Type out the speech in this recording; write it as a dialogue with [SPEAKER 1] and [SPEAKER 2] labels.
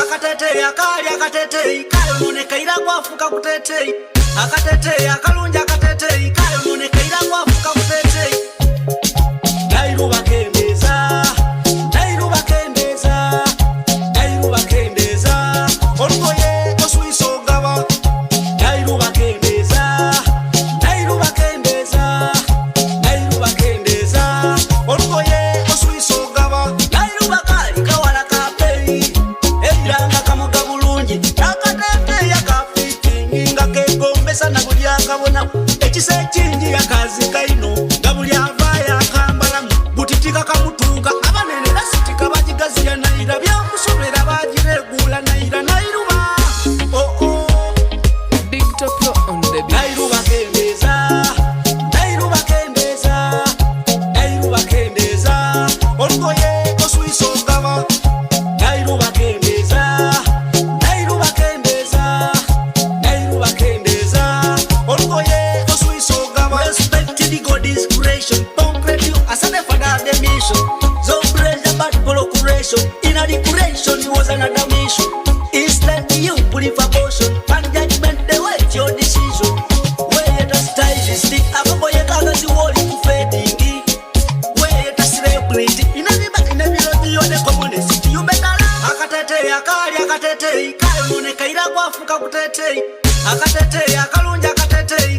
[SPEAKER 1] akatete akali akatete kayo moneka ira kwafuka kutete akatete akalunja akatete kayo moneka ira kwafuka kutete Dairu bakendeza Dairu bakendeza Dairu bakendeza Olukoye kosuiso ngaba Dairu bakendeza Dairu bakendeza Dairu bakendeza Olukoye kosuiso ngaba Dairu bakali kawala kapei Eiranga kamuga bulungi akatete yakafiti ngake gombesa na bulya kabona ekise kingi yakazi kaino ngabulya avaya kambala butitika kamutunga abanene lasitika bajigaziya naira byakusobera bajiregula naira nairuba
[SPEAKER 2] Big Toplo on the beat.
[SPEAKER 1] Dairu bakendeza Dairu bakendeza Dairu bakendeza Olukoye kosuiso ngaba Dairu bakendeza Dairu bakendeza Dairu bakendeza Olukoye kosuiso ngaba Respect to the God inspiration concrete you as a father the mission so praise about procuration in a decoration it was another mission instead you put it for motion and judgment the way your decision where the stylistic ababoye kagazi woli kufedingi where the celebrity in a back in the melody of the community you better akatete akali akatete kayo moneka ira kwafuka kutete akatete akalunja akatete